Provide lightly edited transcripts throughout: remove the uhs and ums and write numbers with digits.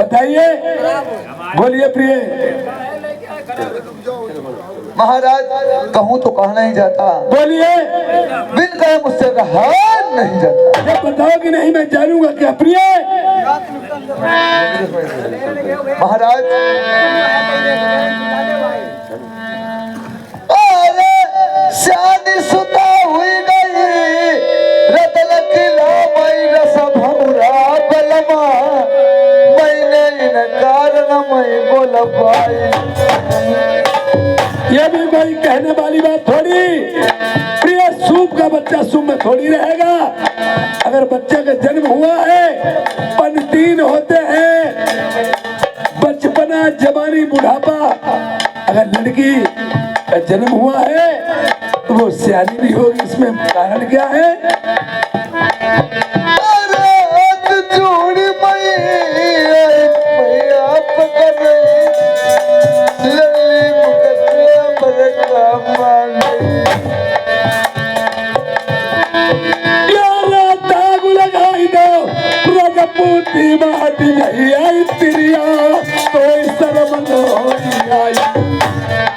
बताइए, बोलिए प्रिय। महाराज कहूँ तो कहना ही जाता, बोलिए, बिन कहे मुझसे कहा नहीं जाता। जब बताओ कि नहीं मैं जानूंगा क्या प्रिय। महाराज अरे शादी सुता हुई गई रतन किला मई रस भमुरा बलमा मैंने इनकार न मैं बोल पाई। ये भी कोई कहने वाली बात थोड़ी। प्रिय, सूप का बच्चा सूप में थोड़ी रहेगा। अगर बच्चे का जन्म हुआ है, पनतीन होते हैं, बचपना जवानी बुढ़ापा। अगर लड़की का जन्म हुआ है तो वो सियानी भी होगी। इसमें कारण क्या है?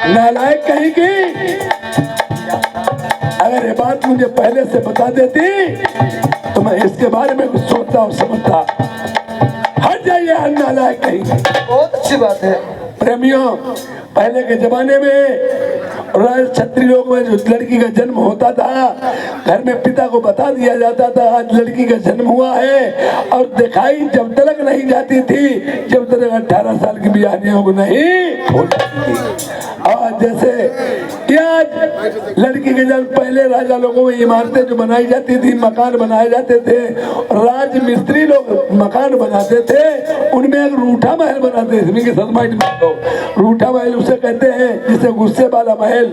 नालायक कहीं की। अगर ये बात मुझे पहले से बता देती तो मैं इसके बारे में कुछ सोचता और समझता। हट जाइए, नालायक कहीं। बहुत अच्छी बात है। प्रेमियों, पहले के जमाने में राज क्षत्रिय लोग में जो लड़की का जन्म होता था, घर में पिता को बता दिया जाता था आज लड़की का जन्म हुआ है, और दिखाई जब तक नहीं जाती थी जब तक 18 साल की बियानियों को नहीं हो जाती थी। और जैसे आज लड़की के जन्म पहले राजा लोगों में इमारतें जो बनाई जाती थी, मकान बनाए जाते थे, राज मिस्त्री लोग मकान बनाते थे, उनमें एक रूठा महल बनाते थे। रूठा महल उसे कहते हैं जिसे गुस्से वाला महल।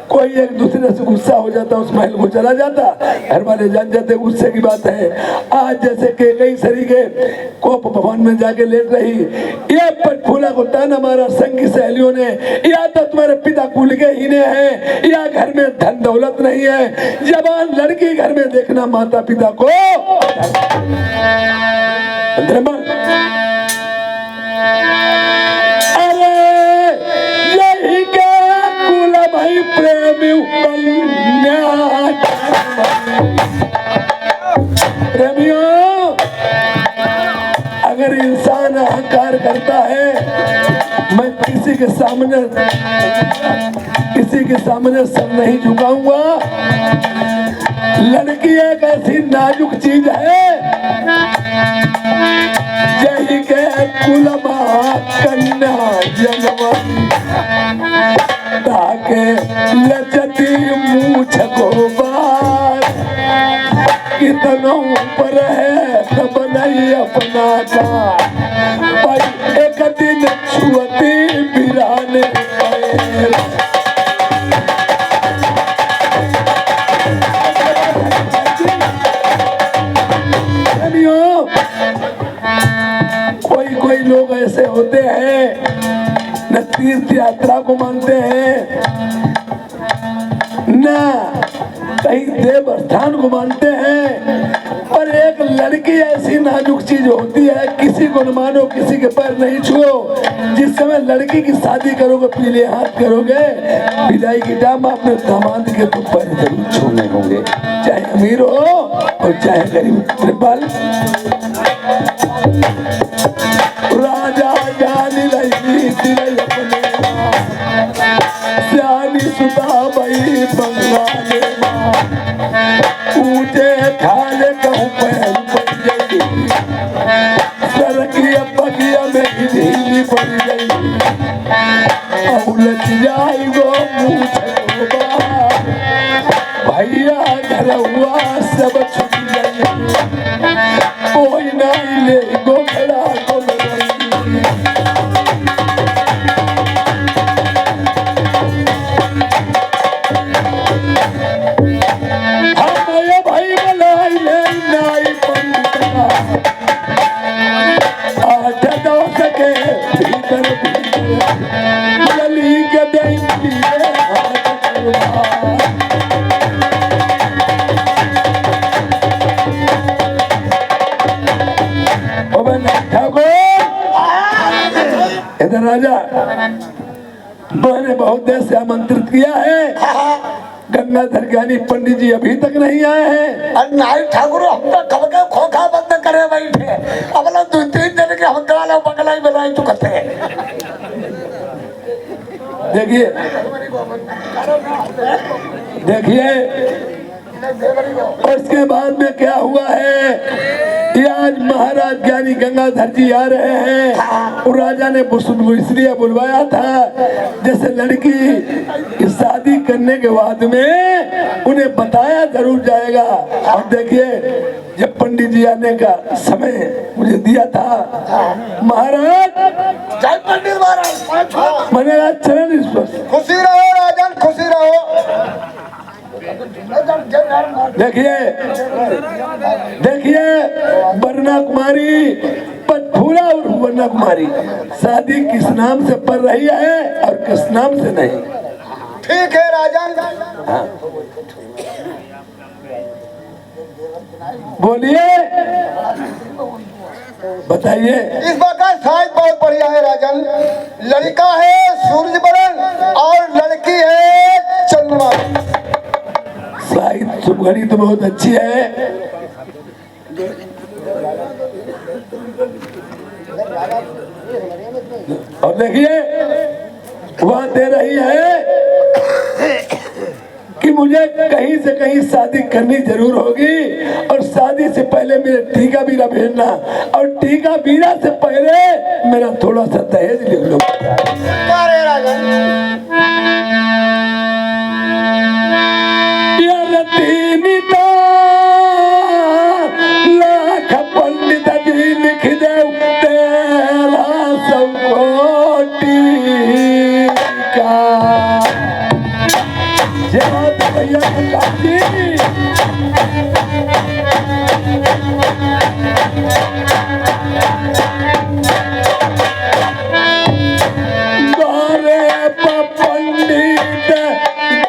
कोई एक दूसरे से गुस्सा हो जाता उस महल को चला जाता, घर वाले जान जाते गुस्से की बात है। आज जैसे के कई सरीके कोप भवन में जाके लेट रही, ये पटफूला को ताना मारा संग की सहेलियों ने, या तो तुम्हारे पिता कुल के हीने हैं या घर में धन दौलत नहीं है। जवान लड़की घर में देखना माता पिता को प्रेमियों, अगर इंसान अहंकार करता है, मैं किसी के सामने सर नहीं झुकाऊंगा। लड़की एक ऐसी नाजुक चीज है, यही के कुलमा कन्या जन्म ताके लचती मूछ को बार कितनों पर है तब नहीं अपना का भाई। एक दिन छुअती बिराने कोई लोग ऐसे होते हैं न तीर्थ यात्रा को मानते हैं न कहीं देव स्थान को मानते हैं, पर एक लड़की ऐसी नाजुक चीज होती है, किसी को न मानो, किसी के पैर नहीं छुओ। जिस समय लड़की की शादी करोगे, पीले हाथ करोगे, विदाई की टाइम अपने दामाद के तो पैर जरूर छूने होंगे, चाहे अमीर हो और चाहे गरीब। राजा जानी लगी अपने सियानी सुता बई बंगाले ऊंचे खाले कहूँ पहल पड़ गई, सरकिया पगिया में ढीली पड़ गई, उलझ जाई गो भैया घर हुआ सब छुट गई, कोई नहीं ले गो खड़ा को इधर राजा, मैंने बहुत देर से आमंत्रित किया है, गंगाधर ज्ञानी पंडित जी अभी तक नहीं आए हैं। अरे नाई ठाकुर हम तो कब के खोखा बंद करे बैठे, अब लोग 2-3 दिन के हम काला बंगला ही बनाई तो करते हैं। देखिए और इसके बाद में क्या हुआ है, ये आज महाराज ज्ञानी गंगाधर जी आ रहे हैं और राजा ने इसलिए बुलवाया था जैसे लड़की की शादी करने के बाद में उन्हें बताया जरूर जाएगा। और देखिए जब पंडित जी आने का समय मुझे दिया था, महाराज जय पंडित महाराज, मैंने चरण स्पर्श। खुशी रहो राजन, खुशी रहो। देखिए वरना कुमारी पटफूला और वरना कुमारी शादी किस नाम से पढ़ रही है और किस नाम से नहीं। ठीक है राजन। बोलिए, बताइए। इस बात का साइज बहुत बढ़िया है राजन। लड़का है सूरज बरन और लड़की है चंद्रमा। साइज सुबघड़ी तो बहुत अच्छी है। और देखिए वह दे रही है कि मुझे कहीं से कहीं शादी करनी जरूर होगी और शादी से पहले मेरे टीका बीरा भेजना और टीका बीरा से पहले मेरा थोड़ा सा दहेज लिख लो। लाख पंडित जी लिख दे तेरा सब टीका। भैया पंडित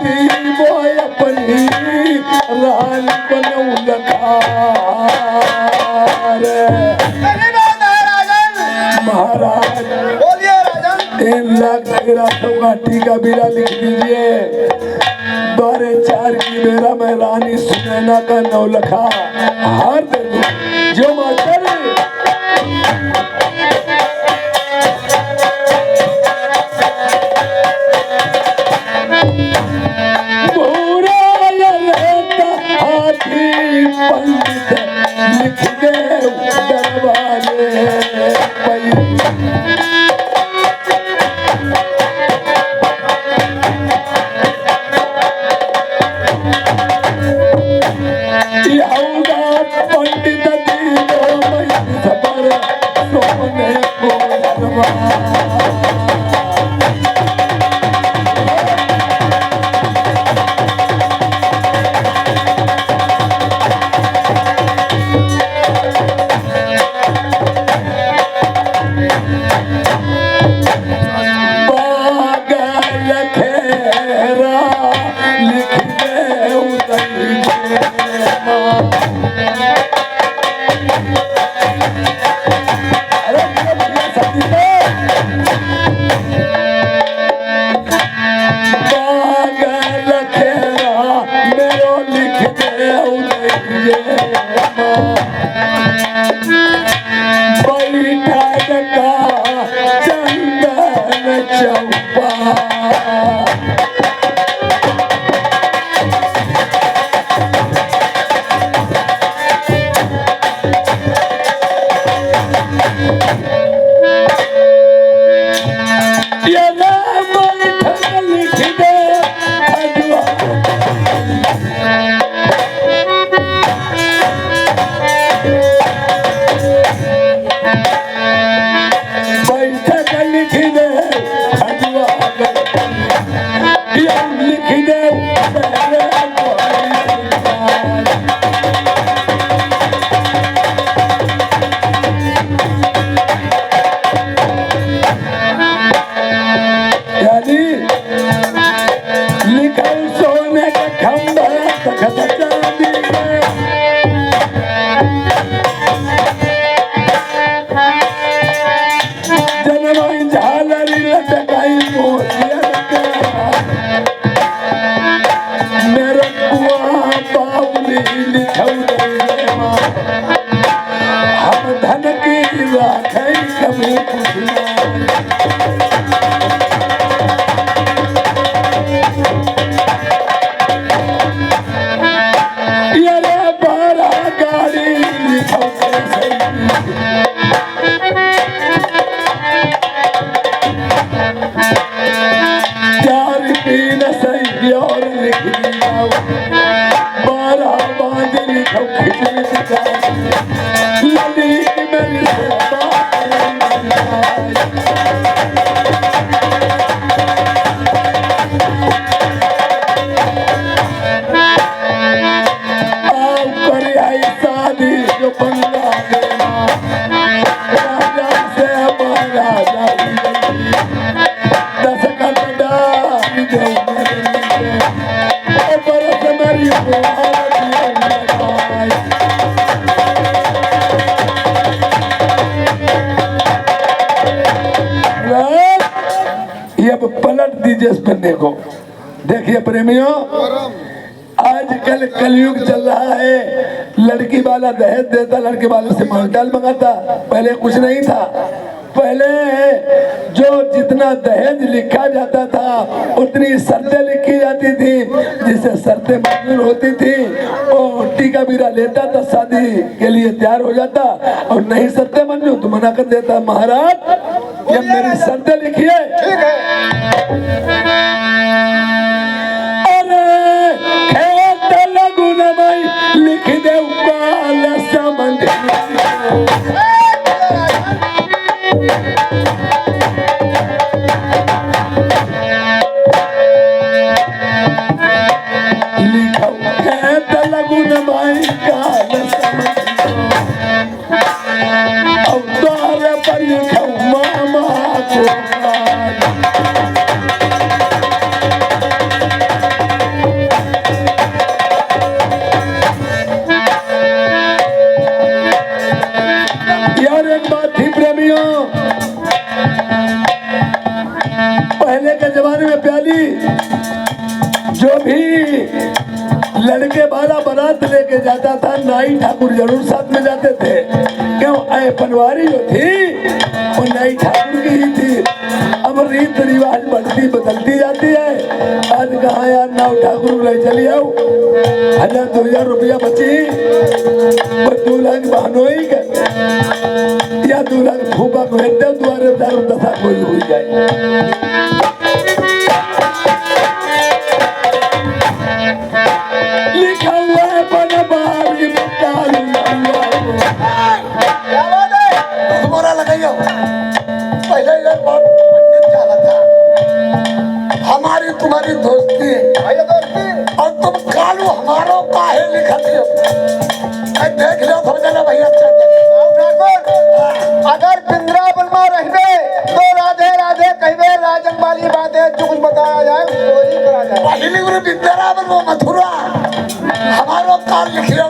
दीवो अपनी रान बनऊ महाराज। बोलिए राजन। 3 लाख तेरा का टीका बीरा लिख दीजिए। 4 की मेरा मैं रानी सुनैना का 9 लखा हार दे दूं जो मास्टर। पंडित लिख दे दरबारे पंडित सोने को राखै कभी पूछना यारे बारा गाड़ी लिखो चार तीन सही और लिख दिया बारा बांध लिखो खिचड़ी दिखा ललित मेरी सेवा शादी जो बंगा देना राजा से महाराजा दस का डाली दे बरस मेरी ये अब पलट दीजिए इस पन्ने को। देखिए प्रेमियों, आजकल कलयुग चल रहा है, लड़की वाला दहेज देता, लड़के वाले से मांगटाल मंगाता। पहले कुछ नहीं था, पहले जो जितना दहेज लिखा जाता था उतनी शर्तें लिखी जाती थी, जिससे शर्तें मंजूर होती थी और टीका बीरा लेता था, शादी के लिए तैयार हो जाता, और नहीं शर्तें मंजूर तो मना कर देता। महाराज ये मेरी शर्तें लिखिए। ठीक है। लिख दे संबंध लिखो लगुन माई काल अवतार पर लिखो मामा को पहले के जमाने में प्याली जो भी लड़के वाला बारात लेके जाता था, नाई ठाकुर जरूर साथ में जाते थे। क्यों? पनवारी जो थी वो नाई ठाकुर की ही थी। अब रीत रिवाज बढ़ती बदलती जाती है। आज कहा यार नाव ठाकुर ले चली आओ, 1000-2000 रुपया बची, 2 लाख बहनोई के या 2 लाख फूफा को द्वारे दारू दशा कोई हो जाए। लिखा हुआ है बनवारी तुम्हारा लगाइयो। पहले ये बहुत पंडित जाना था, हमारी तुम्हारी दोस्ती है और तुम कालू हमारो काहे लिखत हो। देख लो हो जाना भैया। अगर वृंदावन में रहबे तो राधे राधे कहबे, राजन वाली बातें जो कुछ बताया जाए वही करा जाए। पहली गुरु वृंदावन वो मथुरा हमारो काल लिखियो